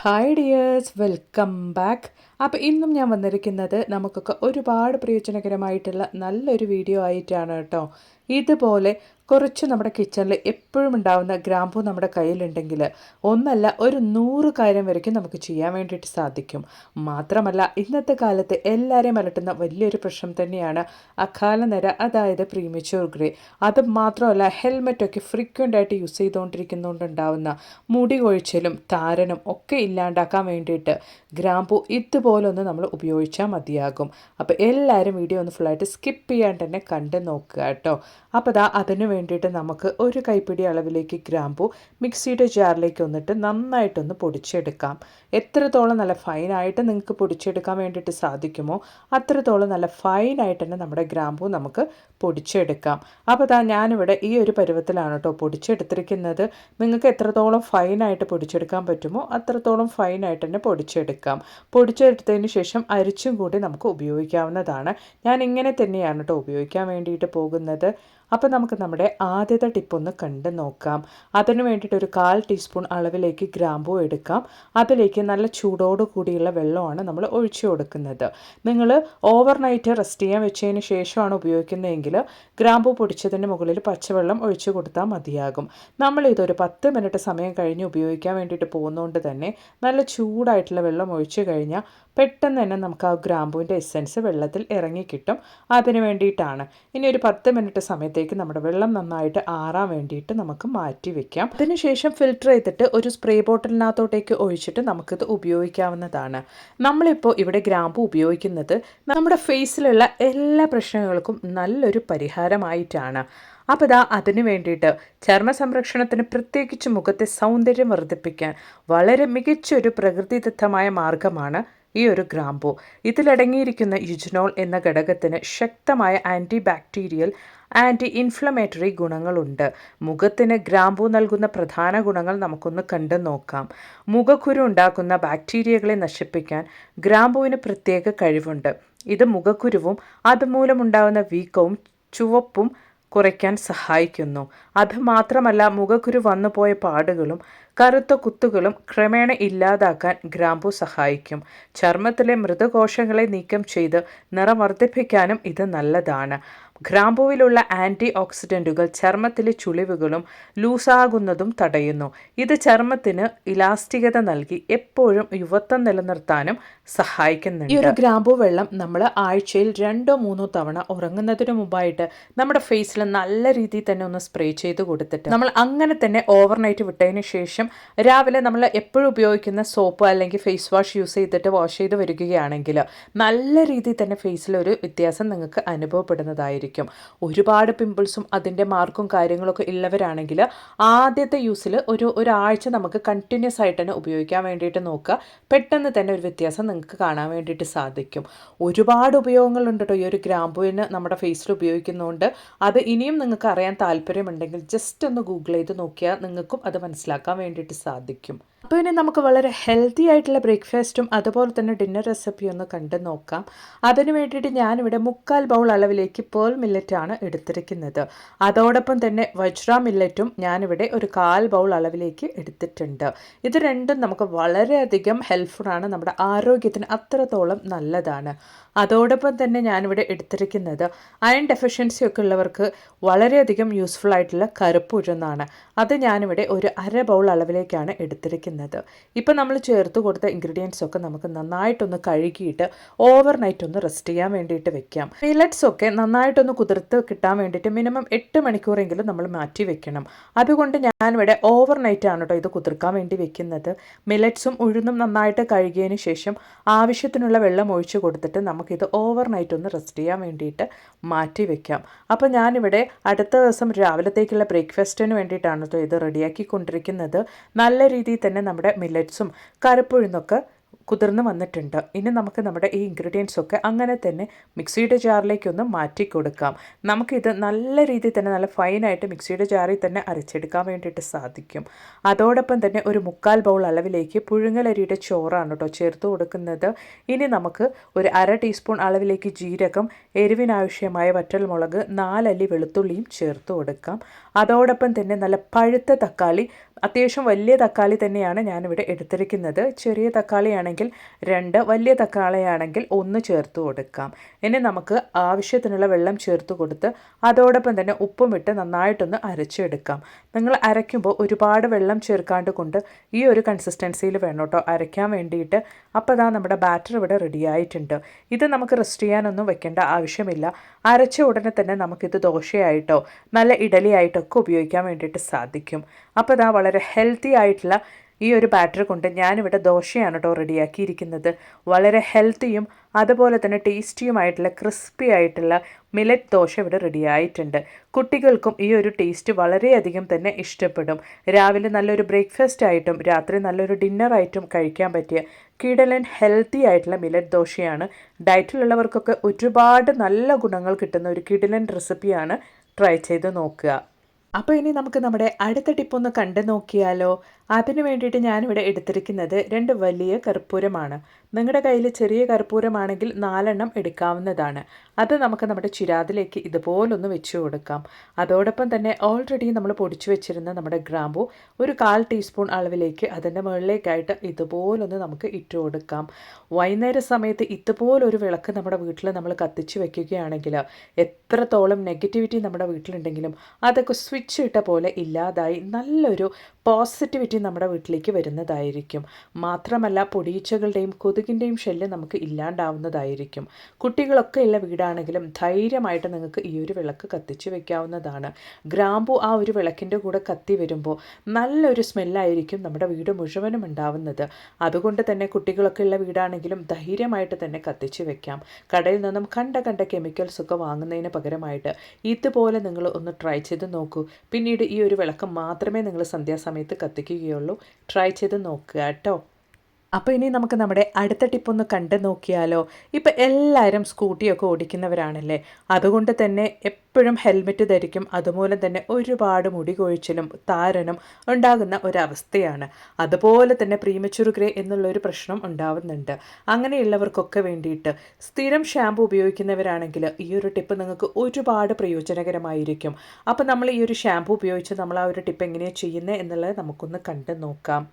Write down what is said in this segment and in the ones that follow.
Hi dears, welcome back. അപ്പോൾ ഇന്നും ഞാൻ വന്നിരിക്കുന്നത് നമുക്കൊക്കെ ഒരുപാട് പ്രയോജനകരമായിട്ടുള്ള നല്ലൊരു വീഡിയോ ആയിട്ടാണ് കേട്ടോ. ഇതുപോലെ കുറച്ച് നമ്മുടെ കിച്ചണിൽ എപ്പോഴും ഉണ്ടാവുന്ന ഗ്രാമ്പൂ നമ്മുടെ കയ്യിലുണ്ടെങ്കിൽ ഒന്നല്ല ഒരു 100 കാര്യം വരയ്ക്കും നമുക്ക് ചെയ്യാൻ വേണ്ടിയിട്ട് സാധിക്കും. മാത്രമല്ല ഇന്നത്തെ കാലത്ത് എല്ലാവരെയും അലട്ടുന്ന വലിയൊരു പ്രശ്നം തന്നെയാണ് അകാലനര, അതായത് പ്രീമച്യൂർ ഗ്രേ. അത് മാത്രമല്ല ഹെൽമെറ്റൊക്കെ ഫ്രീക്വൻ്റ് ആയിട്ട് യൂസ് ചെയ്തുകൊണ്ടിരിക്കുന്നതുകൊണ്ടുണ്ടാവുന്ന മുടി കൊഴിച്ചിലും താരനും ഒക്കെ ഇല്ലാണ്ടാക്കാൻ വേണ്ടിയിട്ട് ഗ്രാമ്പൂ ഇതുപോലൊന്ന് നമ്മൾ ഉപയോഗിച്ചാൽ മതിയാകും. അപ്പോൾ എല്ലാവരും വീഡിയോ ഒന്ന് ഫുള്ളായിട്ട് സ്കിപ്പ് ചെയ്യാണ്ട് തന്നെ കണ്ട് നോക്കുക കേട്ടോ. അപ്പോൾ അതിന് വേണ്ടിയിട്ട് നമുക്ക് ഒരു കൈപ്പിടി അളവിലേക്ക് ഗ്രാമ്പൂ മിക്സിയുടെ ജാറിലേക്ക് വന്നിട്ട് നന്നായിട്ടൊന്ന് പൊടിച്ചെടുക്കാം. എത്രത്തോളം നല്ല ഫൈനായിട്ട് നിങ്ങൾക്ക് പൊടിച്ചെടുക്കാൻ വേണ്ടിയിട്ട് സാധിക്കുമോ അത്രത്തോളം നല്ല ഫൈനായിട്ട് തന്നെ നമ്മുടെ ഗ്രാമ്പൂ നമുക്ക് പൊടിച്ചെടുക്കാം. അപ്പോൾ ഞാനിവിടെ ഈ ഒരു പരുവത്തിലാണ് കേട്ടോ പൊടിച്ചെടുത്തിരിക്കുന്നത്. നിങ്ങൾക്ക് എത്രത്തോളം ഫൈനായിട്ട് പൊടിച്ചെടുക്കാൻ പറ്റുമോ അത്രത്തോളം ഫൈനായിട്ട് തന്നെ പൊടിച്ചെടുക്കാം. പൊടിച്ചെടുത്തതിന് ശേഷം അരിച്ചും കൂടി നമുക്ക് ഉപയോഗിക്കാവുന്നതാണ്. ഞാൻ ഇങ്ങനെ തന്നെയാണ് കേട്ടോ ഉപയോഗിക്കാൻ വേണ്ടിയിട്ട് പോകുന്നത്. അപ്പോൾ നമുക്ക് നമ്മുടെ ആദ്യത്തെ ടിപ്പൊന്ന് കണ്ട് നോക്കാം. അതിന് വേണ്ടിയിട്ട് ഒരു 1/4 ടീസ്പൂൺ അളവിലേക്ക് ഗ്രാമ്പൂ എടുക്കാം. അതിലേക്ക് നല്ല ചൂടോട് കൂടിയുള്ള വെള്ളമാണ് നമ്മൾ ഒഴിച്ചു കൊടുക്കുന്നത്. നിങ്ങൾ ഓവർനൈറ്റ് റെസ്റ്റ് ചെയ്യാൻ വെച്ചതിന് ശേഷമാണ് ഉപയോഗിക്കുന്നതെങ്കിൽ ഗ്രാമ്പൂ പൊടിച്ചതിന് മുകളിൽ പച്ചവെള്ളം ഒഴിച്ചു കൊടുത്താൽ മതിയാകും. നമ്മളിതൊരു 10 മിനിറ്റ് സമയം കഴിഞ്ഞ് ഉപയോഗിക്കാൻ വേണ്ടിയിട്ട് പോകുന്നതുകൊണ്ട് തന്നെ നല്ല ചൂടായിട്ടുള്ള വെള്ളം ഒഴിച്ചു കഴിഞ്ഞാൽ പെട്ടെന്ന് തന്നെ നമുക്ക് ആ ഗ്രാമ്പൂവിൻ്റെ എസെൻസ് വെള്ളത്തിൽ ഇറങ്ങിക്കിട്ടും. അതിന് വേണ്ടിയിട്ടാണ്. ഇനി ഒരു 10 മിനിറ്റ് സമയത്തേക്ക് നമ്മുടെ വെള്ളം നന്നായിട്ട് ആറാൻ വേണ്ടിയിട്ട് നമുക്ക് മാറ്റി വെക്കാം. അതിനുശേഷം ഫിൽറ്റർ ചെയ്തിട്ട് ഒരു സ്പ്രേ ബോട്ടിലിനകത്തോട്ടേക്ക് ഒഴിച്ചിട്ട് നമുക്കിത് ഉപയോഗിക്കാവുന്നതാണ്. നമ്മളിപ്പോൾ ഇവിടെ ഗ്രാമ്പൂ ഉപയോഗിക്കുന്നത് നമ്മുടെ ഫേസിലുള്ള എല്ലാ പ്രശ്നങ്ങൾക്കും നല്ലൊരു പരിഹാരമായിട്ടാണ്. അപ്പോൾ അതിന് വേണ്ടിയിട്ട് ചർമ്മ സംരക്ഷണത്തിന്, പ്രത്യേകിച്ച് മുഖത്തെ സൗന്ദര്യം വർദ്ധിപ്പിക്കാൻ വളരെ മികച്ചൊരു പ്രകൃതിദത്തമായ മാർഗമാണ് ഈ ഒരു ഗ്രാമ്പൂ. ഇതിലടങ്ങിയിരിക്കുന്ന യുജിനോൾ എന്ന ഘടകത്തിന് ശക്തമായ ആൻറ്റി ബാക്ടീരിയൽ, ആൻറ്റി ഇൻഫ്ലമേറ്ററി ഗുണങ്ങളുണ്ട്. മുഖത്തിന് ഗ്രാമ്പൂ നൽകുന്ന പ്രധാന ഗുണങ്ങൾ നമുക്കൊന്ന് കണ്ടു നോക്കാം. മുഖക്കുരു ഉണ്ടാക്കുന്ന ബാക്ടീരിയകളെ നശിപ്പിക്കാൻ ഗ്രാമ്പൂവിന് പ്രത്യേക കഴിവുണ്ട്. ഇത് മുഖക്കുരുവും അതുമൂലമുണ്ടാകുന്ന വീക്കവും ചുവപ്പും കുറയ്ക്കാൻ സഹായിക്കുന്നു. അതുമാത്രമല്ല മുഖക്കുരു വന്നുപോയ പാടുകളും കറുത്ത കുത്തുകളും ക്രമേണ ഇല്ലാതാക്കാൻ ഗ്രാമ്പൂ സഹായിക്കും. ചർമ്മത്തിലെ മൃതകോശങ്ങളെ നീക്കം ചെയ്ത് നിറം വർദ്ധിപ്പിക്കാനും ഇത് നല്ലതാണ്. ഗ്രാമ്പൂവിലുള്ള ആൻറ്റി ഓക്സിഡൻറ്റുകൾ ചർമ്മത്തിലെ ചുളിവുകളും ലൂസാകുന്നതും തടയുന്നു. ഇത് ചർമ്മത്തിന് ഇലാസ്റ്റികത നൽകി എപ്പോഴും യുവത്വം നിലനിർത്താനും സഹായിക്കുന്നുണ്ട്. ഈ ഒരു ഗ്രാമ്പൂ വെള്ളം നമ്മൾ ആഴ്ചയിൽ 2-3 തവണ ഉറങ്ങുന്നതിന് മുമ്പായിട്ട് നമ്മുടെ ഫേസിൽ നല്ല രീതിയിൽ തന്നെ ഒന്ന് സ്പ്രേ ചെയ്ത് കൊടുത്തിട്ട് നമ്മൾ അങ്ങനെ തന്നെ ഓവർനൈറ്റ് വിട്ടതിന് ശേഷം രാവിലെ നമ്മൾ എപ്പോഴും ഉപയോഗിക്കുന്ന സോപ്പ് അല്ലെങ്കിൽ ഫേസ് വാഷ് യൂസ് ചെയ്തിട്ട് വാഷ് ചെയ്ത് വരികയാണെങ്കിൽ നല്ല രീതിയിൽ തന്നെ ഫേസിലൊരു വ്യത്യാസം നിങ്ങൾക്ക് അനുഭവപ്പെടുന്നതായിരിക്കും. ഒരുപാട് പിമ്പിൾസും അതിൻ്റെ മാർക്കും കാര്യങ്ങളൊക്കെ ഉള്ളവരാണെങ്കിൽ ആദ്യത്തെ യൂസിൽ ഒരാഴ്ച നമുക്ക് കണ്ടിന്യൂസ് ആയിട്ട് തന്നെ ഉപയോഗിക്കാൻ വേണ്ടിയിട്ട് നോക്കുക. പെട്ടെന്ന് തന്നെ ഒരു വ്യത്യാസം നിങ്ങൾക്ക് കാണാൻ വേണ്ടിയിട്ട് സാധിക്കും. ഒരുപാട് ഉപയോഗങ്ങളുണ്ട് കേട്ടോ ഈ ഒരു ഗ്രാമ്പൂവിന് നമ്മുടെ ഫേസിൽ ഉപയോഗിക്കുന്നതുകൊണ്ട്. അത് ഇനിയും നിങ്ങൾക്ക് അറിയാൻ താല്പര്യമുണ്ടെങ്കിൽ ജസ്റ്റ് ഒന്ന് ഗൂഗിൾ ചെയ്ത് നോക്കിയാൽ നിങ്ങൾക്കും അത് മനസ്സിലാക്കാൻ വേണ്ടിയിട്ട് സാധിക്കും. അപ്പോൾ ഇനി നമുക്ക് വളരെ ഹെൽത്തി ആയിട്ടുള്ള ബ്രേക്ക്ഫാസ്റ്റും അതുപോലെ തന്നെ ഡിന്നർ റെസിപ്പിയും ഒന്ന് കണ്ടു നോക്കാം. അതിന് വേണ്ടിയിട്ട് ഞാനിവിടെ 3/4 ബൗൾ അളവിലേക്ക് പേൾ മില്ലറ്റാണ് എടുത്തിരിക്കുന്നത്. അതോടൊപ്പം തന്നെ വജ്ര മില്ലറ്റും ഞാനിവിടെ ഒരു 1/4 ബൗൾ അളവിലേക്ക് എടുത്തിട്ടുണ്ട്. ഇത് രണ്ടും നമുക്ക് വളരെയധികം ഹെൽപ്ഫുള്ളാണ്, നമ്മുടെ ആരോഗ്യത്തിന് അത്രത്തോളം നല്ലതാണ്. അതോടൊപ്പം തന്നെ ഞാനിവിടെ എടുത്തിരിക്കുന്നത് അയൺ ഡെഫിഷ്യൻസി ഒക്കെ ഉള്ളവർക്ക് വളരെയധികം യൂസ്ഫുൾ ആയിട്ടുള്ള കറുപ്പ് ഉഴുന്നാണ്. അത് ഞാനിവിടെ ഒരു 1/2 ബൗൾ അളവിലേക്കാണ് എടുത്തിരിക്കുന്നത്. ഇപ്പം നമ്മൾ ചേർത്ത് കൊടുത്ത ഇൻഗ്രീഡിയൻസ് ഒക്കെ നമുക്ക് നന്നായിട്ടൊന്ന് കഴുകിയിട്ട് ഓവർനൈറ്റ് ഒന്ന് റെസ്റ്റ് ചെയ്യാൻ വേണ്ടിയിട്ട് വെക്കാം. മില്ലറ്റ്സ് ഒക്കെ നന്നായിട്ടൊന്ന് കുതിർത്ത് കിട്ടാൻ വേണ്ടിയിട്ട് മിനിമം 8 മണിക്കൂറെങ്കിലും നമ്മൾ മാറ്റി വെക്കണം. അതുകൊണ്ട് ഞാനിവിടെ ഓവർനൈറ്റ് ആണ് കേട്ടോ ഇത് കുതിർക്കാൻ വേണ്ടി വെക്കുന്നത്. മില്ലറ്റ്സും ഉഴുന്നും നന്നായിട്ട് കഴുകിയതിന് ശേഷം ആവശ്യത്തിനുള്ള വെള്ളം ഒഴിച്ച് കൊടുത്തിട്ട് നമുക്കിത് ഓവർനൈറ്റ് ഒന്ന് റെസ്റ്റ് ചെയ്യാൻ വേണ്ടിയിട്ട് മാറ്റി വെക്കാം. അപ്പോൾ ഞാനിവിടെ അടുത്ത ദിവസം രാവിലത്തേക്കുള്ള ബ്രേക്ക്ഫാസ്റ്റിന് വേണ്ടിയിട്ടാണ് കേട്ടോ ഇത് റെഡിയാക്കി കൊണ്ടിരിക്കുന്നത്. നല്ല രീതിയിൽ തന്നെ നമ്മുടെ മില്ലറ്റ്സും കറുപ്പുഴുന്നൊക്കെ കുതിർന്ന് വന്നിട്ടുണ്ട്. ഇനി നമുക്ക് നമ്മുടെ ഈ ഇൻഗ്രീഡിയൻസ് ഒക്കെ അങ്ങനെ തന്നെ മിക്സിയുടെ ജാറിലേക്കൊന്ന് മാറ്റി കൊടുക്കാം. നമുക്കിത് നല്ല രീതിയിൽ തന്നെ നല്ല ഫൈനായിട്ട് മിക്സിയുടെ ജാറിൽ തന്നെ അരച്ചെടുക്കാൻ വേണ്ടിയിട്ട് സാധിക്കും. അതോടൊപ്പം തന്നെ ഒരു 3/4 ബൗൾ അളവിലേക്ക് പുഴുങ്ങലരിയുടെ ചോറാണ് കേട്ടോ ചേർത്ത് കൊടുക്കുന്നത്. ഇനി നമുക്ക് ഒരു 1/2 ടീസ്പൂൺ അളവിലേക്ക് ജീരകം, എരിവിനാവശ്യമായ വറ്റൽമുളക്, 4 അല്ലി വെളുത്തുള്ളിയും ചേർത്ത് കൊടുക്കാം. അതോടൊപ്പം തന്നെ നല്ല പഴുത്ത തക്കാളി, അത്യാവശ്യം വലിയ തക്കാളി തന്നെയാണ് ഞാനിവിടെ എടുത്തിരിക്കുന്നത്. ചെറിയ തക്കാളിയാണെങ്കിൽ 2, വലിയ തക്കാളിയാണെങ്കിൽ 1 ചേർത്ത് കൊടുക്കാം. ഇനി നമുക്ക് ആവശ്യത്തിനുള്ള വെള്ളം ചേർത്ത് കൊടുത്ത് അതോടൊപ്പം തന്നെ ഉപ്പും ഇട്ട് നന്നായിട്ടൊന്ന് അരച്ചെടുക്കാം. നിങ്ങൾ അരയ്ക്കുമ്പോൾ ഒരുപാട് വെള്ളം ചേർക്കാണ്ട് കൊണ്ട് ഈ ഒരു കൺസിസ്റ്റൻസിയിൽ വേണം കേട്ടോ അരയ്ക്കാൻ വേണ്ടിയിട്ട്. അപ്പോൾ അതാ നമ്മുടെ ബാറ്റർ ഇവിടെ റെഡി ആയിട്ടുണ്ട്. ഇത് നമുക്ക് റെസ്റ്റ് ചെയ്യാനൊന്നും വെക്കേണ്ട ആവശ്യമില്ല. അരച്ച ഉടനെ തന്നെ നമുക്കിത് ദോശയായിട്ടോ നല്ല ഇഡലിയായിട്ടോ ഒക്കെ ഉപയോഗിക്കാൻ വേണ്ടിയിട്ട് സാധിക്കും. അപ്പോൾ ഇതാ വളരെ ഹെൽത്തി ആയിട്ടുള്ള ഈ ഒരു ബാറ്റർ കൊണ്ട് ഞാനിവിടെ ദോശയാണ് കേട്ടോ റെഡിയാക്കിയിരിക്കുന്നത്. വളരെ ഹെൽത്തിയും അതുപോലെ തന്നെ ടേസ്റ്റിയുമായിട്ടുള്ള ക്രിസ്പി ആയിട്ടുള്ള മില്ലറ്റ് ദോശ ഇവിടെ റെഡി ആയിട്ടുണ്ട്. കുട്ടികൾക്കും ഈ ഒരു ടേസ്റ്റ് വളരെയധികം തന്നെ ഇഷ്ടപ്പെടും. രാവിലെ നല്ലൊരു ബ്രേക്ക്ഫാസ്റ്റ് ആയിട്ടും രാത്രി നല്ലൊരു ഡിന്നറായിട്ടും കഴിക്കാൻ പറ്റിയ കിടലൻ ഹെൽത്തി ആയിട്ടുള്ള മില്ലറ്റ് ദോശയാണ്. ഡയറ്റിലുള്ളവർക്കൊക്കെ ഒരുപാട് നല്ല ഗുണങ്ങൾ കിട്ടുന്ന ഒരു കിടലൻ റെസിപ്പിയാണ്. ട്രൈ ചെയ്ത് നോക്കുക. അപ്പോൾ ഇനി നമുക്ക് നമ്മുടെ അടുത്ത ടിപ്പൊന്ന് കണ്ടു നോക്കിയാലോ. അതിന് വേണ്ടിയിട്ട് ഞാനിവിടെ എടുത്തിരിക്കുന്നത് 2 വലിയ കർപ്പൂരമാണ്. നിങ്ങളുടെ കയ്യിൽ ചെറിയ കർപ്പൂരമാണെങ്കിൽ 4 എണ്ണം എടുക്കാവുന്നതാണ്. അത് നമുക്ക് നമ്മുടെ ചിരാതിലേക്ക് ഇതുപോലൊന്ന് വെച്ച് കൊടുക്കാം. അതോടൊപ്പം തന്നെ ഓൾറെഡി നമ്മൾ പൊടിച്ചു വെച്ചിരുന്ന നമ്മുടെ ഗ്രാമ്പൂ ഒരു 1/4 ടീസ്പൂൺ അളവിലേക്ക് അതിൻ്റെ മുകളിലേക്കായിട്ട് ഇതുപോലൊന്ന് നമുക്ക് ഇട്ട് കൊടുക്കാം. വൈകുന്നേര സമയത്ത് ഇതുപോലൊരു വിളക്ക് നമ്മുടെ വീട്ടിൽ നമ്മൾ കത്തിച്ച് വെക്കുകയാണെങ്കിൽ എത്രത്തോളം നെഗറ്റിവിറ്റി നമ്മുടെ വീട്ടിലുണ്ടെങ്കിലും അതൊക്കെ സ്വിച്ച് ഇട്ട പോലെ ഇല്ലാതായി നല്ലൊരു പോസിറ്റിവിറ്റി നമ്മുടെ വീട്ടിലേക്ക് വരുന്നതായിരിക്കും. മാത്രമല്ല പൊടിയീച്ചകളുടെയും കൊതുകിൻ്റെയും ശല്യം നമുക്ക് ഇല്ലാണ്ടാവുന്നതായിരിക്കും. കുട്ടികളൊക്കെ ഉള്ള വീടാണെങ്കിലും ധൈര്യമായിട്ട് നിങ്ങൾക്ക് ഈ ഒരു വിളക്ക് കത്തിച്ച് വെക്കാവുന്നതാണ്. ഗ്രാമ്പു ആ ഒരു വിളക്കിൻ്റെ കൂടെ കത്തി വരുമ്പോൾ നല്ലൊരു സ്മെല്ലായിരിക്കും നമ്മുടെ വീട് മുഴുവനും ഉണ്ടാവുന്നത്. അതുകൊണ്ട് തന്നെ കുട്ടികളൊക്കെ ഉള്ള വീടാണെങ്കിലും ധൈര്യമായിട്ട് തന്നെ കത്തിച്ച് വെക്കാം. കടയിൽ നിന്നും കണ്ട കെമിക്കൽസ് ഒക്കെ വാങ്ങുന്നതിന് പകരമായിട്ട് ഇതുപോലെ നിങ്ങൾ ഒന്ന് ട്രൈ ചെയ്ത് നോക്കൂ. പിന്നീട് ഈ ഒരു വിളക്ക് മാത്രമേ നിങ്ങൾ സന്ധ്യാസമയത്ത് കത്തിക്കുകയുള്ളൂ. ട്രൈ ചെയ്ത് നോക്കുക കേട്ടോ. അപ്പോൾ ഇനി നമുക്ക് നമ്മുടെ അടുത്ത ടിപ്പൊന്ന് കണ്ടു നോക്കിയാലോ. ഇപ്പം എല്ലാവരും സ്കൂട്ടിയൊക്കെ ഓടിക്കുന്നവരാണല്ലേ. അതുകൊണ്ട് തന്നെ എപ്പോഴും ഹെൽമെറ്റ് ധരിക്കും. അതുമൂലം തന്നെ ഒരുപാട് മുടി കൊഴിച്ചിലും താരനും ഉണ്ടാകുന്ന ഒരവസ്ഥയാണ്. അതുപോലെ തന്നെ പ്രീമച്യൂർ ഗ്രേ എന്നുള്ളൊരു പ്രശ്നം ഉണ്ടാവുന്നുണ്ട്. അങ്ങനെയുള്ളവർക്കൊക്കെ വേണ്ടിയിട്ട് സ്ഥിരം ഷാമ്പു ഉപയോഗിക്കുന്നവരാണെങ്കിൽ ഈ ഒരു ടിപ്പ് നിങ്ങൾക്ക് ഒരുപാട് പ്രയോജനകരമായിരിക്കും. അപ്പോൾ നമ്മൾ ഈ ഒരു ഷാമ്പു ഉപയോഗിച്ച് നമ്മൾ ആ ഒരു ടിപ്പ് എങ്ങനെയാണ് ചെയ്യുന്നത് എന്നുള്ളത് നമുക്കൊന്ന് കണ്ടു നോക്കാം.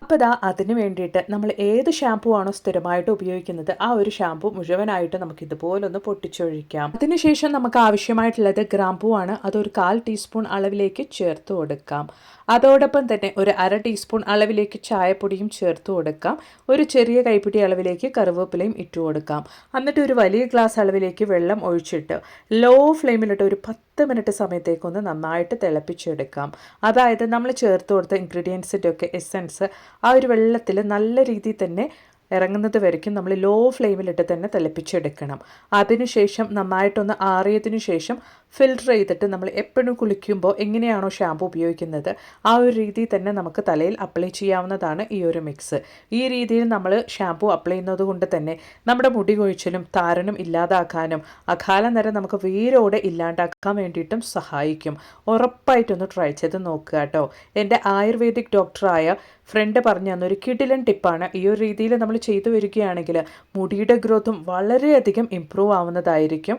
അപ്പോൾ അതിന് വേണ്ടിയിട്ട് നമ്മൾ ഏത് ഷാമ്പു ആണോ സ്ഥിരമായിട്ട് ഉപയോഗിക്കുന്നത് ആ ഒരു ഷാമ്പു മുഴുവനായിട്ട് നമുക്ക് ഇതുപോലൊന്ന് പൊട്ടിച്ചൊഴിക്കാം. അതിനുശേഷം നമുക്ക് ആവശ്യമായിട്ടുള്ളത് ഗ്രാമ്പൂ ആണ്. അതൊരു 1/4 ടീസ്പൂൺ അളവിലേക്ക് ചേർത്ത് കൊടുക്കാം. അതോടൊപ്പം തന്നെ ഒരു 1/2 ടീസ്പൂൺ അളവിലേക്ക് ചായപ്പൊടിയും ചേർത്ത് കൊടുക്കാം. ഒരു ചെറിയ കൈപ്പിടി അളവിലേക്ക് കറിവേപ്പിലയും ഇട്ട് കൊടുക്കാം. എന്നിട്ട് ഒരു വലിയ ഗ്ലാസ് അളവിലേക്ക് വെള്ളം ഒഴിച്ചിട്ട് ലോ ഫ്ലെയിമിലിട്ട് ഒരു 10 മിനിറ്റ് സമയത്തേക്കൊന്ന് നന്നായിട്ട് തിളപ്പിച്ചെടുക്കാം. അതായത് നമ്മൾ ചേർത്ത് കൊടുത്ത ഇൻഗ്രീഡിയൻസിൻ്റെ ഒക്കെ എസൻസ് ആ ഒരു വെള്ളത്തിൽ നല്ല രീതിയിൽ തന്നെ ഇറങ്ങുന്നത് വരയ്ക്കും നമ്മൾ ലോ ഫ്ലെയിമിലിട്ട് തന്നെ തിളപ്പിച്ചെടുക്കണം. അതിനുശേഷം നന്നായിട്ടൊന്ന് ആറിയതിനു ശേഷം ഫിൽറ്റർ ചെയ്തിട്ട് നമ്മൾ എപ്പോഴും കുളിക്കുമ്പോൾ എങ്ങനെയാണോ ഷാമ്പു ഉപയോഗിക്കുന്നത് ആ ഒരു രീതിയിൽ തന്നെ നമുക്ക് തലയിൽ അപ്ലൈ ചെയ്യാവുന്നതാണ് ഈ ഒരു മിക്സ്. ഈ രീതിയിൽ നമ്മൾ ഷാമ്പു അപ്ലൈ ചെയ്യുന്നത് കൊണ്ട് തന്നെ നമ്മുടെ മുടി കൊഴിച്ചിലും താരനും ഇല്ലാതാക്കാനും അകാലനര നമുക്ക് വേരോടെ ഇല്ലാണ്ടാക്കാൻ വേണ്ടിയിട്ടും സഹായിക്കും. ഉറപ്പായിട്ടൊന്ന് ട്രൈ ചെയ്ത് നോക്കുക കേട്ടോ. എൻ്റെ ആയുർവേദിക് ഡോക്ടറായ ഫ്രണ്ട് പറഞ്ഞു തന്നൊരു കിടിലൻ ടിപ്പാണ്. ഈ ഒരു രീതിയിൽ നമ്മൾ ചെയ്തു വരികയാണെങ്കിൽ മുടിയുടെ ഗ്രോത്തും വളരെയധികം ഇമ്പ്രൂവ് ആവുന്നതായിരിക്കും.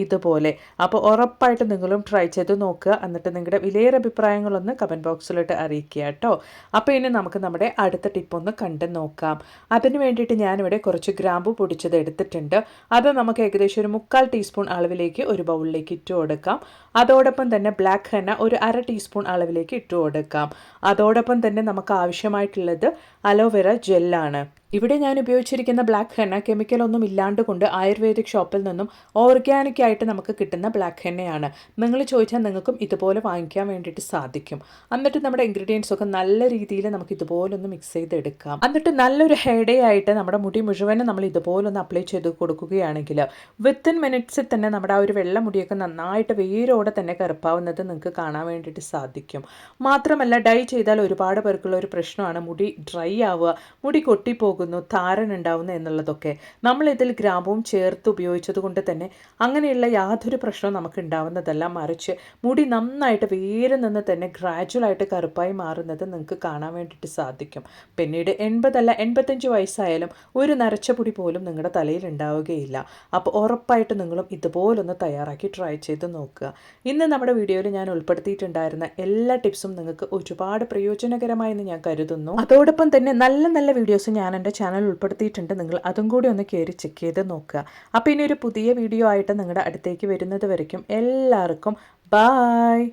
ഇതുപോലെ. അപ്പോൾ ഉറപ്പായിട്ട് നിങ്ങളും ട്രൈ ചെയ്ത് നോക്കുക. എന്നിട്ട് നിങ്ങളുടെ വിലയേറെ അഭിപ്രായങ്ങളൊന്ന് കമൻറ്റ് ബോക്സിലിട്ട് അറിയിക്കുക കേട്ടോ. അപ്പോൾ ഇനി നമുക്ക് നമ്മുടെ അടുത്ത ടിപ്പൊന്ന് കണ്ടു നോക്കാം. അതിന് വേണ്ടിയിട്ട് ഞാനിവിടെ കുറച്ച് ഗ്രാമ്പു പൊടിച്ചത് എടുത്തിട്ടുണ്ട്. അത് നമുക്ക് ഏകദേശം ഒരു 3/4 ടീസ്പൂൺ അളവിലേക്ക് ഒരു ബൗളിലേക്ക് ഇട്ട് കൊടുക്കാം. അതോടൊപ്പം തന്നെ ബ്ലാക്ക് ഹെന്ന ഒരു 1/2 ടീസ്പൂൺ അളവിലേക്ക് ഇട്ട് കൊടുക്കാം. അതോടൊപ്പം തന്നെ നമുക്ക് ആവശ്യമായിട്ടുള്ളത് അലോവേര ജെല്ലാണ്. ഇവിടെ ഞാൻ ഉപയോഗിച്ചിരിക്കുന്ന ബ്ലാക്ക് ഹെന്ന കെമിക്കലൊന്നും ഇല്ലാണ്ട് കൊണ്ട് ആയുർവേദിക് ഷോപ്പിൽ നിന്നും ഓർഗാനിക് ആയിട്ട് നമുക്ക് കിട്ടുന്ന ബ്ലാക്ക് ഹെന്നയാണ്. നിങ്ങൾ ചോദിച്ചാൽ നിങ്ങൾക്കും ഇതുപോലെ വാങ്ങിക്കാൻ വേണ്ടിയിട്ട് സാധിക്കും. എന്നിട്ട് നമ്മുടെ ഇൻഗ്രീഡിയൻസ് ഒക്കെ നല്ല രീതിയിൽ നമുക്ക് ഇതുപോലൊന്ന് മിക്സ് ചെയ്തെടുക്കാം. എന്നിട്ട് നല്ലൊരു ഹെഡേ ആയിട്ട് നമ്മുടെ മുടി മുഴുവനും നമ്മൾ ഇതുപോലൊന്ന് അപ്ലൈ ചെയ്ത് കൊടുക്കുകയാണെങ്കിൽ വിത്തിൻ മിനിറ്റ്സിൽ തന്നെ നമ്മുടെ ആ ഒരു വെള്ള മുടിയൊക്കെ നന്നായിട്ട് വേരോടെ തന്നെ കറുപ്പാവുന്നത് നിങ്ങൾക്ക് കാണാൻ വേണ്ടിയിട്ട് സാധിക്കും. മാത്രമല്ല ഡൈ ചെയ്താൽ ഒരുപാട് പേർക്കുള്ള ഒരു പ്രശ്നമാണ് മുടി ഡ്രൈ ആവുക, മുടി കൊട്ടിപ്പോകുക, പോകുന്നു, താരൻ ഉണ്ടാവുന്നു എന്നുള്ളതൊക്കെ. നമ്മളിതിൽ ഗ്രാമ്പൂവും ചേർത്ത് ഉപയോഗിച്ചത് കൊണ്ട് തന്നെ അങ്ങനെയുള്ള യാതൊരു പ്രശ്നവും നമുക്ക് ഉണ്ടാവുന്നതല്ല. മറിച്ച് മുടി നന്നായിട്ട് വേരിൽ നിന്ന് തന്നെ ഗ്രാജുവലായിട്ട് കറുപ്പായി മാറുന്നത് നിങ്ങൾക്ക് കാണാൻ വേണ്ടിയിട്ട് സാധിക്കും. പിന്നീട് 80 അല്ല 85 വയസ്സായാലും ഒരു നരച്ച പൊടി പോലും നിങ്ങളുടെ തലയിൽ ഉണ്ടാവുകയില്ല. അപ്പോൾ ഉറപ്പായിട്ട് നിങ്ങളും ഇതുപോലൊന്ന് തയ്യാറാക്കി ട്രൈ ചെയ്ത് നോക്കുക. ഇന്ന് നമ്മുടെ വീഡിയോയിൽ ഞാൻ ഉൾപ്പെടുത്തിയിട്ടുണ്ടായിരുന്ന എല്ലാ ടിപ്സും നിങ്ങൾക്ക് ഒരുപാട് പ്രയോജനകരമായെന്ന് ഞാൻ കരുതുന്നു. അതോടൊപ്പം തന്നെ നല്ല നല്ല വീഡിയോസ് ഞാൻ എൻ്റെ ചാനൽ ഉൾപ്പെടുത്തിയിട്ടുണ്ട്. നിങ്ങൾ അതും കൂടി ഒന്ന് കയറി ചെക്ക് ചെയ്ത് നോക്കുക. അപ്പോൾ ഇനി ഒരു പുതിയ വീഡിയോ ആയിട്ട് നിങ്ങളുടെ അടുത്തേക്ക് വരുന്നത് വരയ്ക്കും എല്ലാവർക്കും ബായ്.